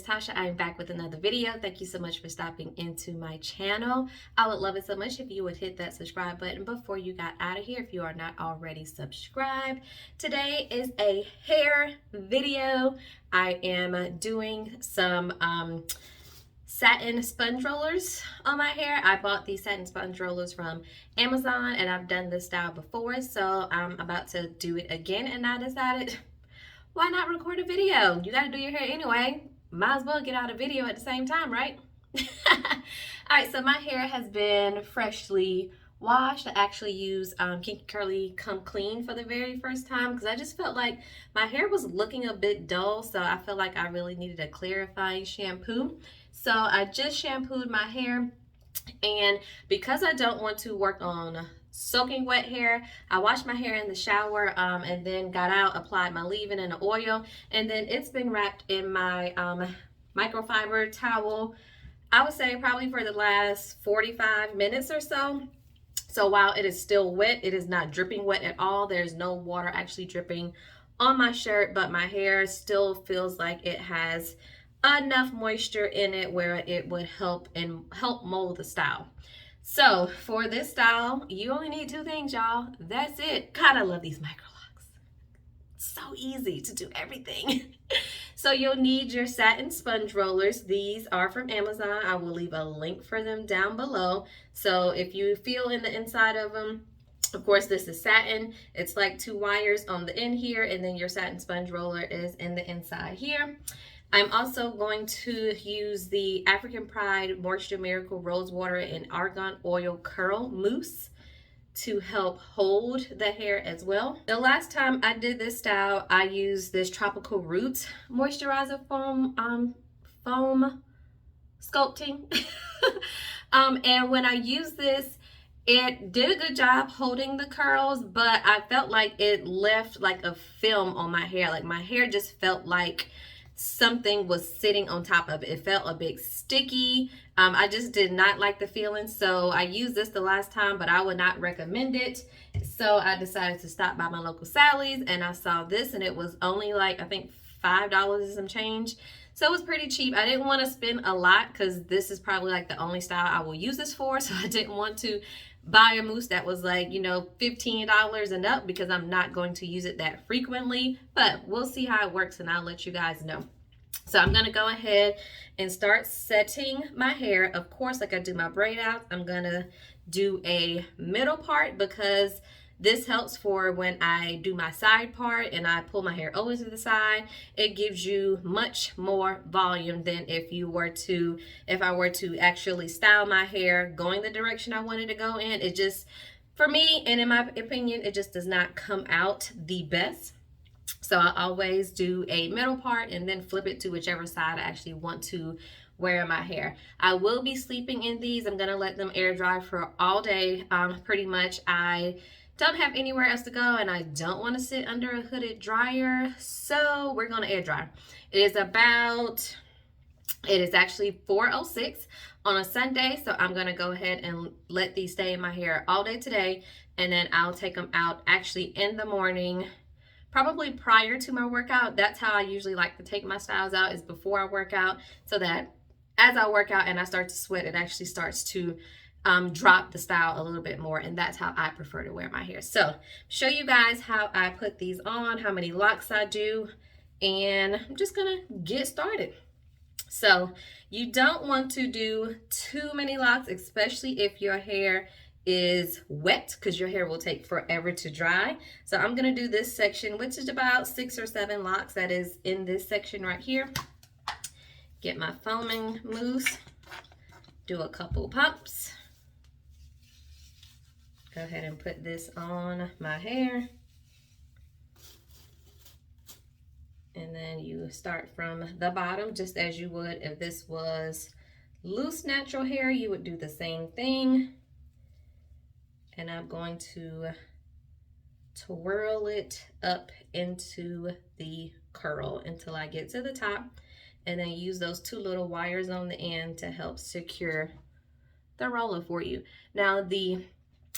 Tasha. I am back with another video. Thank you so much for stopping into my channel. I would love it so much if you would hit that subscribe button before you got out of here if you are not already subscribed. Today is a hair video. I am doing some satin sponge rollers on my hair. I bought these satin sponge rollers from Amazon and I've done this style before, so I'm about to do it again, and I decided, why not record a video? You gotta do your hair anyway. Might as well get out a video at the same time, right? Alright, so my hair has been freshly washed. I actually used Kinky Curly Come Clean for the very first time because I just felt like my hair was looking a bit dull, so I felt like I really needed a clarifying shampoo. So I just shampooed my hair, and because I don't want to work on soaking wet hair, I washed my hair in the shower and then got out, applied my leave-in and the oil, and then it's been wrapped in my microfiber towel, I would say probably for the last 45 minutes or so. So while it is still wet, it is not dripping wet at all. There's no water actually dripping on my shirt, but my hair still feels like it has enough moisture in it where it would help mold the style. So for this style, you only need two things, y'all. That's it. God, I love these Microlocs. So easy to do everything. So you'll need your satin sponge rollers. These are from Amazon. I will leave a link for them down below. So if you feel in the inside of them, of course, this is satin. It's like two wires on the end here, and then your satin sponge roller is in the inside here. I'm also going to use the African Pride Moisture Miracle Rose Water and Argan Oil Curl Mousse to help hold the hair as well. The last time I did this style, I used this Tropical Roots Moisturizer Foam Sculpting. And when I used this, it did a good job holding the curls, but I felt like it left like a film on my hair. Like my hair just felt like something was sitting on top of it. It felt a bit sticky. I just did not like the feeling, so I used this the last time, but I would not recommend it. So I decided to stop by my local Sally's, and I saw this, and it was only like, I think $5 and some change. So it was pretty cheap. I didn't want to spend a lot because this is probably like the only style I will use this for, so I didn't want to buy a mousse that was like, you know, $15 and up because I'm not going to use it that frequently, but we'll see how it works and I'll let you guys know. So I'm going to go ahead and start setting my hair. Of course, like I do my braid out, I'm going to do a middle part because this helps for when I do my side part and I pull my hair over to the side. It gives you much more volume than if I were to actually style my hair going the direction I wanted to go in. It just, for me, and in my opinion, it just does not come out the best. So I always do a middle part and then flip it to whichever side I actually want to wear my hair. I will be sleeping in these. I'm going to let them air dry for all day. Pretty much I don't have anywhere else to go and I don't want to sit under a hooded dryer, so we're going to air dry. It is actually 4:06 on a Sunday, so I'm going to go ahead and let these stay in my hair all day today, and then I'll take them out actually in the morning, probably prior to my workout. That's how I usually like to take my styles out, is before I work out, so that as I work out and I start to sweat, it actually starts to drop the style a little bit more, and that's how I prefer to wear my hair. So show you guys how I put these on, how many locks I do, and I'm just gonna get started. So you don't want to do too many locks, especially if your hair is wet, because your hair will take forever to dry. So I'm gonna do this section, which is about 6 or 7 locks that is in this section right here. Get my foaming mousse, do a couple pumps. Go ahead and put this on my hair. And then you start from the bottom, just as you would if this was loose natural hair. You would do the same thing. And I'm going to twirl it up into the curl until I get to the top, and then use those two little wires on the end to help secure the roller for you. Now the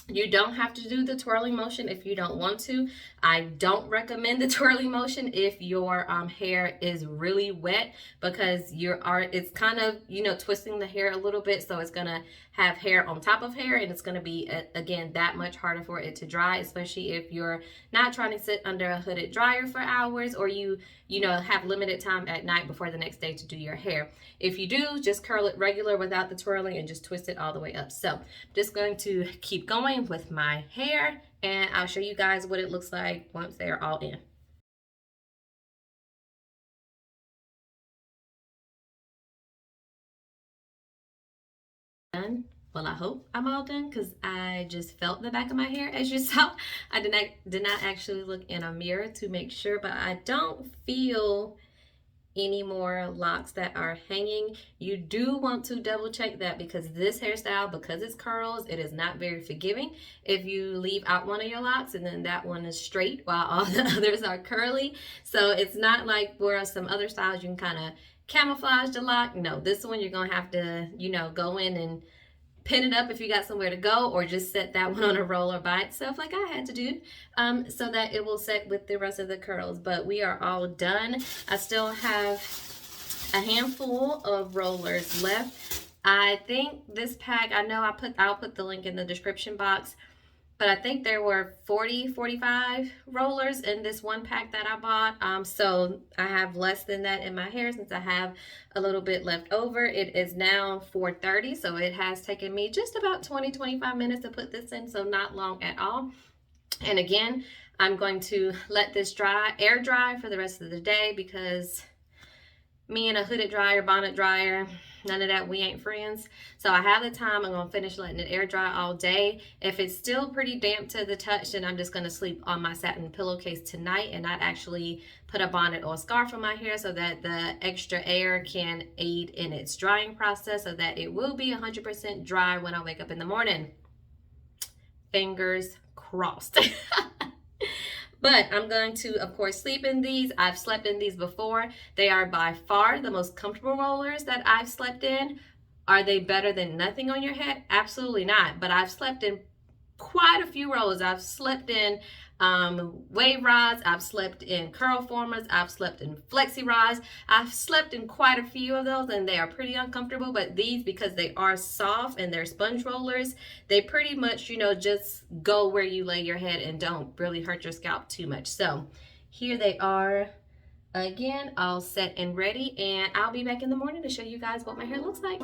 You don't have to do the twirling motion if you don't want to. I don't recommend the twirling motion if your hair is really wet, because it's kind of, you know, twisting the hair a little bit, so it's gonna have hair on top of hair, and it's gonna be again that much harder for it to dry, especially if you're not trying to sit under a hooded dryer for hours, or you know, have limited time at night before the next day to do your hair. If you do, just curl it regular without the twirling and just twist it all the way up. So I'm just going to keep going with my hair, and I'll show you guys what it looks like once they're all in. Done. Well, I hope I'm all done, because I just felt the back of my hair, as you saw. I did not actually look in a mirror to make sure, but I don't feel any more locks that are hanging. You do want to double check that, because this hairstyle, because it's curls, it is not very forgiving if you leave out one of your locks and then that one is straight while all the others are curly. So it's not like where some other styles you can kind of camouflage the lock. No, this one you're gonna have to, you know, go in and pin it up if you got somewhere to go, or just set that one on a roller by itself like I had to do, so that it will set with the rest of the curls. But we are all done. I still have a handful of rollers left. I think this pack, I know I'll put the link in the description box, but I think there were 45 rollers in this one pack that I bought. So I have less than that in my hair, since I have a little bit left over. It is now 4:30, so it has taken me just about 20-25 minutes to put this in, so not long at all. And again, I'm going to let this air dry for the rest of the day, because me and a hooded dryer, bonnet dryer, none of that, we ain't friends. So I have the time. I'm gonna finish letting it air dry all day. If it's still pretty damp to the touch, then I'm just gonna sleep on my satin pillowcase tonight and not actually put a bonnet or a scarf on my hair, so that the extra air can aid in its drying process, so that it will be 100% dry when I wake up in the morning. Fingers crossed. But I'm going to, of course, sleep in these. I've slept in these before. They are by far the most comfortable rollers that I've slept in. Are they better than nothing on your head? Absolutely not. But I've slept in quite a few rollers. I've slept in wave rods. I've slept in curl formers. I've slept in flexi rods. I've slept in quite a few of those, and they are pretty uncomfortable. But these, because they are soft and they're sponge rollers, they pretty much, you know, just go where you lay your head and don't really hurt your scalp too much. So here they are again, all set and ready, and I'll be back in the morning to show you guys what my hair looks like.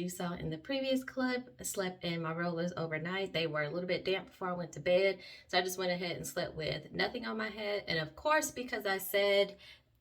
Saw in the previous clip, I slept in my rollers overnight. They were a little bit damp before I went to bed, so I just went ahead and slept with nothing on my head. And of course, because I said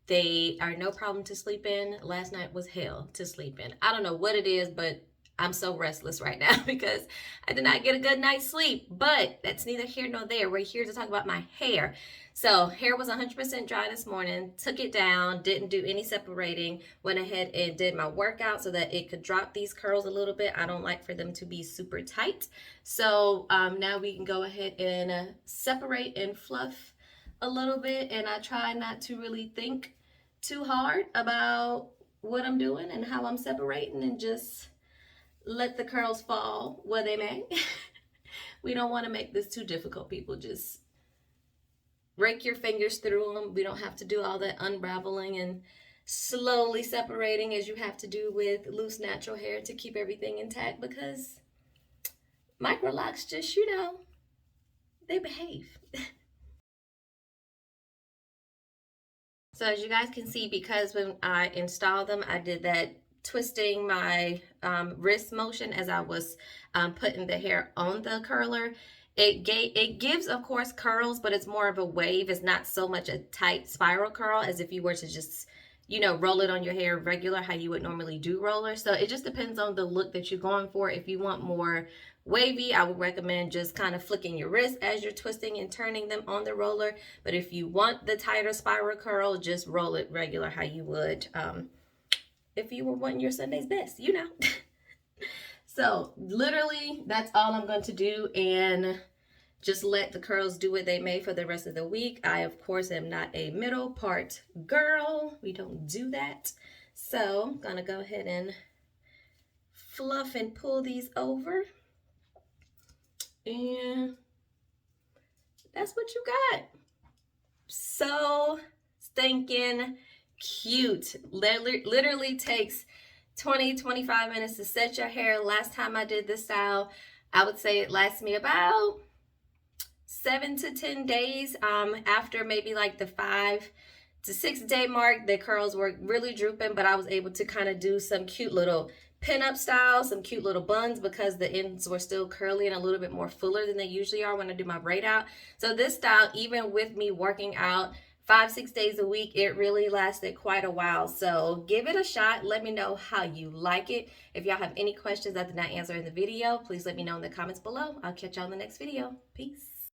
they are no problem to sleep in, last night was hell to sleep in. I don't know what it is, but I'm so restless right now because I did not get a good night's sleep. But that's neither here nor there. We're here to talk about my hair. So hair was 100% dry this morning, took it down, didn't do any separating, went ahead and did my workout so that it could drop these curls a little bit. I don't like for them to be super tight. So now we can go ahead and separate and fluff a little bit. And I try not to really think too hard about what I'm doing and how I'm separating, and just let the curls fall where they may. We don't want to make this too difficult, people. Just rake your fingers through them. We don't have to do all that unraveling and slowly separating as you have to do with loose natural hair to keep everything intact, because Microlocs just, you know, they behave. So as you guys can see, because when I installed them, I did that twisting my wrist motion as I was putting the hair on the curler. It gives, of course, curls, but it's more of a wave. It's not so much a tight spiral curl as if you were to just, you know, roll it on your hair regular, how you would normally do rollers. So it just depends on the look that you're going for. If you want more wavy, I would recommend just kind of flicking your wrist as you're twisting and turning them on the roller. But if you want the tighter spiral curl, just roll it regular how you would if you were wanting your Sunday's best, you know. So literally, that's all I'm going to do, and just let the curls do what they may for the rest of the week. I, of course, am not a middle part girl. We don't do that. So I'm going to go ahead and fluff and pull these over. And that's what you got. So stinking cute. Literally takes 20-25 minutes to set your hair. Last time I did this style, I would say it lasts me about 7 to 10 days. After maybe like the 5 to 6 day mark, the curls were really drooping, but I was able to kind of do some cute little pin-up style, some cute little buns, because the ends were still curly and a little bit more fuller than they usually are when I do my braid out. So this style, even with me working out 5-6 days a week, it really lasted quite a while. So give it a shot. Let me know how you like it. If y'all have any questions I did not answer in the video, please let me know in the comments below. I'll catch y'all in the next video. Peace.